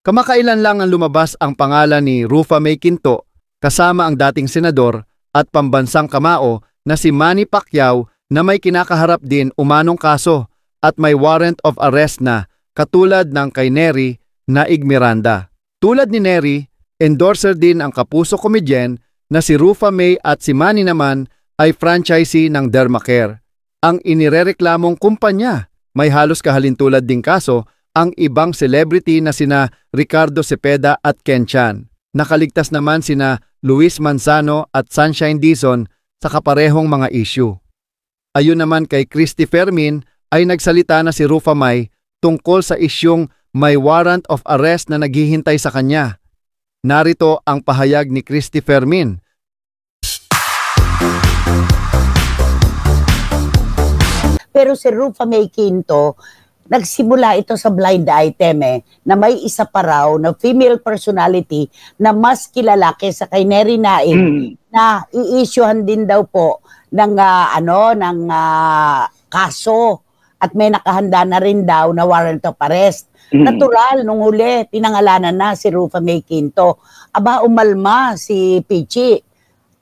Kamakailan lang ang lumabas ang pangalan ni Rufa May Quinto kasama ang dating senador at pambansang kamao na si Manny Pacquiao na may kinakaharap din umanong kaso at may warrant of arrest na katulad ng kay Neri Naig Miranda. Tulad ni Neri, endorser din ang kapuso komedyen na si Rufa May at si Manny naman ay franchisee ng Dermacare. Ang inirereklamong kumpanya may halos kahalintulad ding kaso ang ibang celebrity na sina Ricardo Cepeda at Ken Chan. Nakaligtas naman sina Luis Manzano at Sunshine Dizon sa kaparehong mga issue. Ayon naman kay Christy Fermin ay nagsalita na si Rufa May tungkol sa isyung may warrant of arrest na naghihintay sa kanya. Narito ang pahayag ni Christy Fermin. Pero si Rufa May Quinto, nagsimula ito sa blind item na may isa pa raw na female personality na mas kilala kaysa kay Neri Naig na i-issuehan din daw po ng kaso at may nakahanda na rin daw na warrant of arrest. Natural, nung huli, pinangalanan na si Rufa May Quinto. Aba, umalma si Pichi.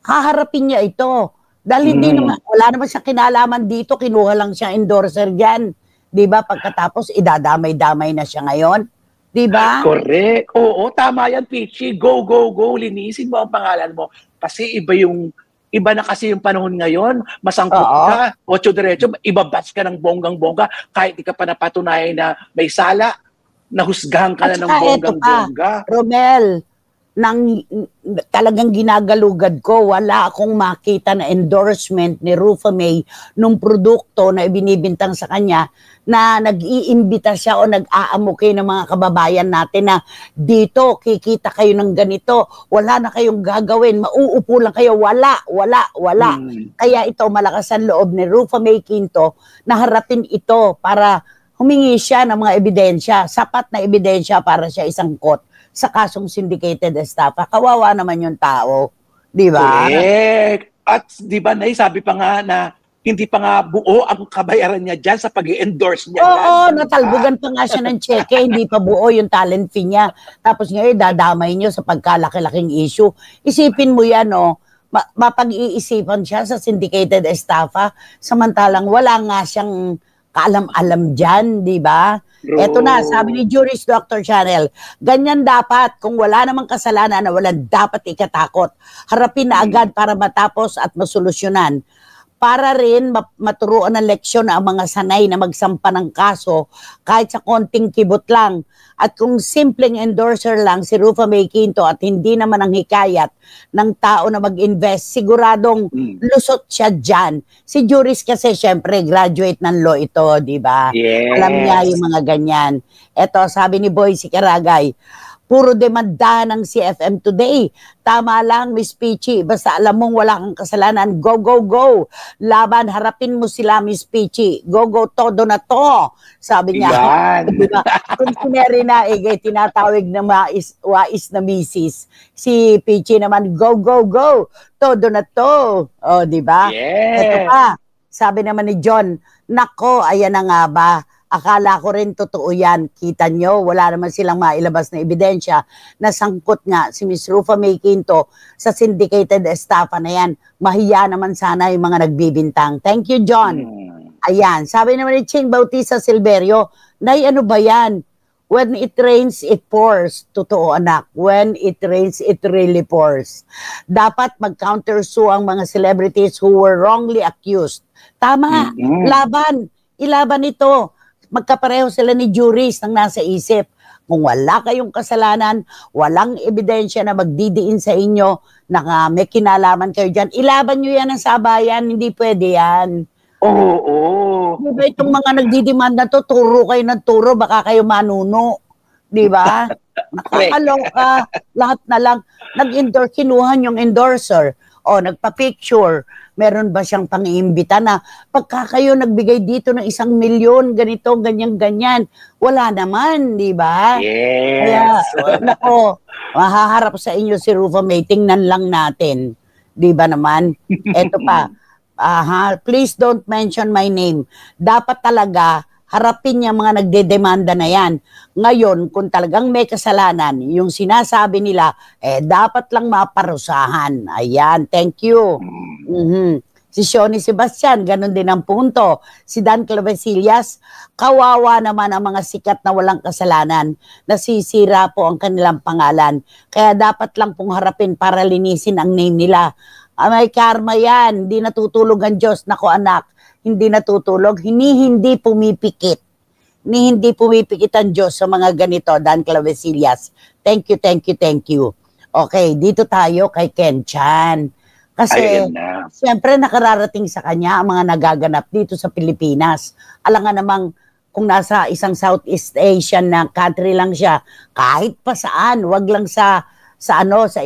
Haharapin niya ito. Dahil hindi naman, wala naman siya kinalaman dito, kinuha lang siya endorser dyan. Diba? Pagkatapos, idadamay-damay na siya ngayon. Diba? Correct. Oo, tama yan, Pichi. Go, go, go. Linisin mo ang pangalan mo. Kasi iba na kasi yung panahon ngayon. Masangkot ka. Ocho diretso, ibabats ka ng bonggang-bongga. Kahit di ka pa napatunayan na may sala, nahusgahan ka na ng bonggang-bongga. Romel, talagang ginagalugad ko, wala akong makita na endorsement ni Rufa May nung produkto na ibinibintang sa kanya na nag-iimbita siya o nag-aamuki ng mga kababayan natin na dito, kikita kayo ng ganito, wala na kayong gagawin, mauupo lang kayo, wala. Kaya ito, malakas ang loob ni Rufa May Quinto na harapin ito para humingi siya ng mga ebidensya, sapat na ebidensya para siya isangkot sa kasong syndicated estafa. Kawawa naman yung tao. Di ba? Correct. At di ba, Nay, sabi pa nga na hindi pa nga buo ang kabayaran niya dyan sa pag-endorse niya. Oo, natalbugan pa nga siya ng cheque, hindi pa buo yung talent fee niya. Tapos ngayon, dadamay niyo sa pagkalaki-laking issue. Isipin mo yan, mapag-iisipan siya sa syndicated estafa, samantalang wala nga siyang kaalam-alam dyan, di ba? Eto na, sabi ni Juris Dr. Chanel, ganyan dapat, kung wala namang kasalanan na walang dapat ikatakot, harapin na agad para matapos at masolusyonan. Para rin maturuan ng leksyon ang mga sanay na magsampa ng kaso kahit sa konting kibot lang. At kung simpleng endorser lang si Rufa May Quinto at hindi naman ang hikayat ng tao na mag-invest, siguradong lusot siya dyan. Si Juris kasi syempre graduate ng law ito, di ba? Yes. Alam niya yung mga ganyan. Eto, sabi ni Boy si Karagay, puro demanda ng CFM today. Tama lang, Miss Pichi. Basta alam mong wala kang kasalanan. Go, go, go. Laban, harapin mo sila, Miss Pichi. Go, go, todo na to. Sabi niya. Diba? Kung si Neri Naig, tinatawag ng wais na misis. Si Pichi naman, go, go, go. Todo na to. O, diba? Yes. Ito pa. Sabi naman ni John, nako, ayan na nga ba? Akala ko rin totoo yan. Kita nyo, wala naman silang mailabas na ebidensya na sangkot nga si Ms. Rufa May Quinto sa syndicated estafa na yan. Mahiya naman sana yung mga nagbibintang. Thank you, John. Ayan, sabi naman ni Ching Bautista Silverio, Nay, ano ba yan? When it rains, it pours. Totoo, anak. When it rains, it really pours. Dapat mag-countersue ang mga celebrities who were wrongly accused. Tama, laban. Ilaban ito. Magkapareho sila ni Juris nang nasa isip. Kung wala kayong kasalanan, walang ebidensya na magdidiin sa inyo na may kinalaman kayo dyan, ilaban nyo yan ang sabayan, hindi pwede yan. Oo. Diba itong mga nagdidemand na to, turo kayo ng turo, baka kayo manuno. Diba? Nakakaloka, lahat na lang. Nag-endorse, kinuhan yung endorser. O, nagpa-picture. Meron ba siyang pang-iimbita na pagka kayo nagbigay dito ng 1 milyon, ganito, ganyan-ganyan. Wala naman, di ba? Yes. Kaya, nako, mahaharap sa inyo si Rufa May, tingnan lang natin. Di ba naman? Eto pa, please don't mention my name. Dapat talaga, harapin niya mga nagdedemanda na yan. Ngayon, kung talagang may kasalanan, yung sinasabi nila, dapat lang maparusahan. Ayan, thank you. Si Shoni Sebastian, ganun din ang punto. Si Dan Clavesillas, kawawa naman ang mga sikat na walang kasalanan. Nasisira po ang kanilang pangalan. Kaya dapat lang pong harapin para linisin ang name nila. May karma yan, hindi natutulog ang Diyos. Nako anak, hindi natutulog, hindi pumipikit. Hindi pumipikit ang Diyos sa mga ganito, Dan Clavesillas. Thank you, thank you, thank you. Okay, dito tayo kay Ken Chan. Kasi, siyempre nakararating sa kanya ang mga nagaganap dito sa Pilipinas. Alam nga namang kung nasa isang Southeast Asian na country lang siya, kahit pa saan, wag lang sa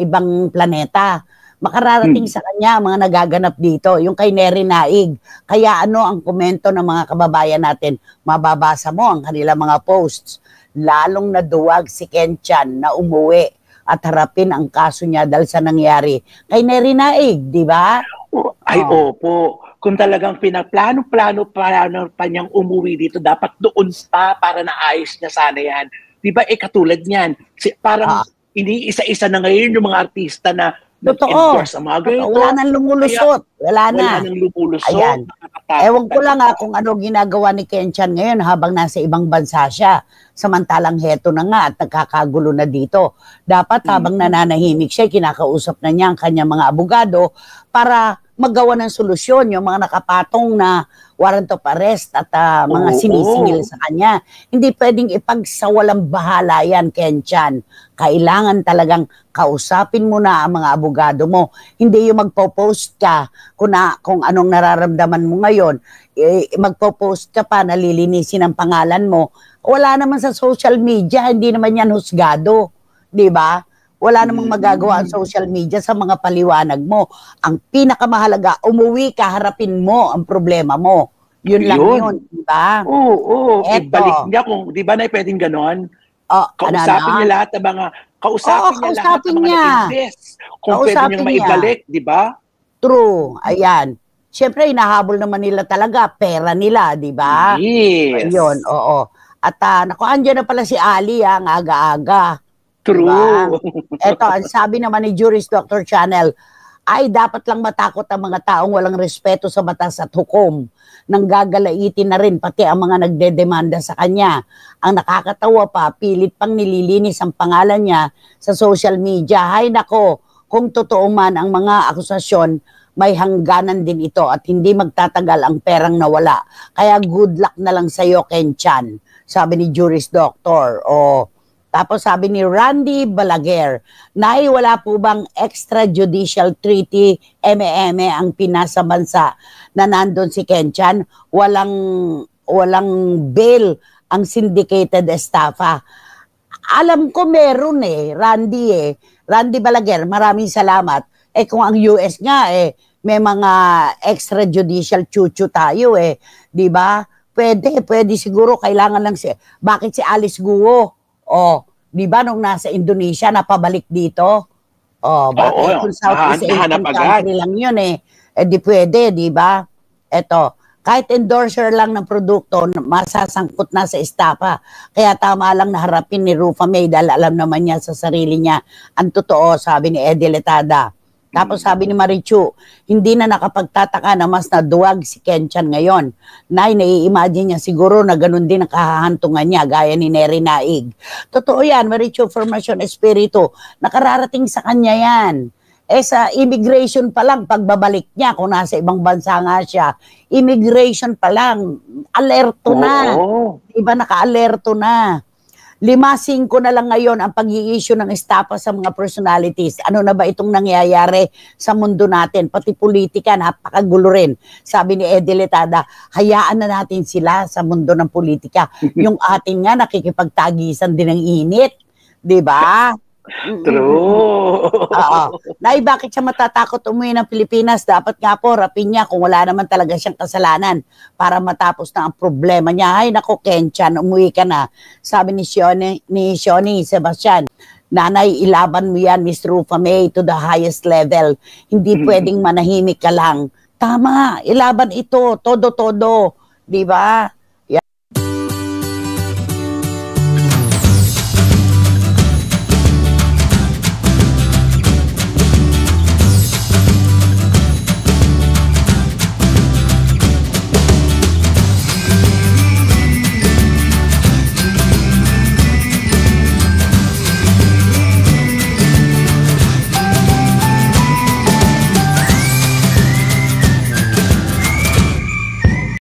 ibang planeta. Makararating sa kanya ang mga nagaganap dito, yung kay Neri Naig. Kaya ang komento ng mga kababayan natin, mababasa mo ang kanilang mga posts. Lalong naduwag si Ken Chan na umuwi at harapin ang kaso niya dahil sa nangyari kay Neri Naig, di ba? Opo. Kung talagang pinaplano-plano pa niyang umuwi dito, dapat doon pa para naayos niya sana yan. Di ba, katulad niyan, parang iniisa-isa na ngayon yung mga artista na nag-endorse ang mga ganito. Wala nang lumulusot. Wala nang lumulusot. Ayan. Ewan ko lang kung ano ginagawa ni Ken Chan ngayon habang nasa ibang bansa siya. Samantalang heto na nga at nagkakagulo na dito. Dapat habang nananahimik siya, kinakausap na niya ang kanyang mga abogado para magawa ng solusyon yung mga nakapatong na warrant of arrest at mga sinisingil sa kanya. Hindi pwedeng ipagsawalang bahala yan, Ken Chan. Kailangan talagang kausapin mo na ang mga abogado mo. Hindi yung magpo-post ka kung anong nararamdaman mo ngayon. Magpo-post ka pa, nalilinisin ang pangalan mo. Wala naman sa social media, hindi naman yan husgado. Di ba? Wala namang magagawa ang social media sa mga paliwanag mo. Ang pinakamahalaga, umuwi ka, harapin mo ang problema mo. Yun lang yun, di ba? Oo. Ibalik niya kung, di ba na pwedeng ganon? Kausapin niya lahat ng mga, kausapin niya. Kung pwede niyang maibalik, di ba? True, ayan. Siyempre, inahabol naman nila talaga, pera nila, di ba? Yes. Ayun, oo. At andyan na pala si Ali, ang aga-aga. True. Diba? Eto, ang sabi naman ni Juris Dr. Channel, ay dapat lang matakot ang mga taong walang respeto sa batas at hukom. Nang gagalaitin na rin pati ang mga nagdedemanda sa kanya. Ang nakakatawa pa, pilit pang nililinis ang pangalan niya sa social media. Hay nako, kung totoo man ang mga akusasyon, may hangganan din ito at hindi magtatagal ang perang nawala. Kaya good luck na lang sa'yo, Ken Chan. Sabi ni Juris Doctor. Tapos sabi ni Randy Balaguer, Nay, wala po bang extrajudicial treaty, eme-eme ang Pinas sa bansa na nandun si Ken Chan? Walang bail ang syndicated estafa. Alam ko meron Randy Randy Balaguer, maraming salamat. Kung ang US nga may mga extrajudicial chuchu tayo di ba? Pwede siguro kailangan lang bakit si Alice Guo? Di ba nung nasa Indonesia napabalik dito? Bakit kung Southeast Asian country lang yun di pwede, di ba? Eto, kahit endorser lang ng produkto, masasangkot na sa estafa. Kaya tama lang na harapin ni Rufa May dahil alam naman niya sa sarili niya. Ang totoo, sabi ni Eddie Letada. Tapos sabi ni Marichu, hindi na nakapagtataka na mas naduwag si Ken Chan ngayon. Nai-imagine niya siguro na ganun din ang kahahantungan niya, gaya ni Neri Naig. Totoo yan, Marichu, Formation Espiritu. Nakararating sa kanya yan. Sa immigration pa lang, pagbabalik niya, kung nasa ibang bansa nga siya, immigration pa lang, alerto na. Diba, naka-alerto na. 5-5 na lang ngayon ang pag-i-issue ng estafa sa mga personalities. Ano na ba itong nangyayari sa mundo natin? Pati politika, napakagulo rin. Sabi ni Eddie Letada, hayaan na natin sila sa mundo ng politika. Yung atin nga, nakikipagtagisan din ng init. Diba? True. Nay, bakit siya matatakot umuwi ng Pilipinas? Dapat nga po, rapin niya kung wala naman talaga siyang kasalanan para matapos na ang problema niya. Ay, nako, Ken Chan, umuwi ka na. Sabi ni Shoni Sebastian, Nanay, ilaban mo yan, Miss Rufa May, to the highest level. Hindi pwedeng manahimik ka lang. Tama, ilaban ito, todo-todo. Di ba?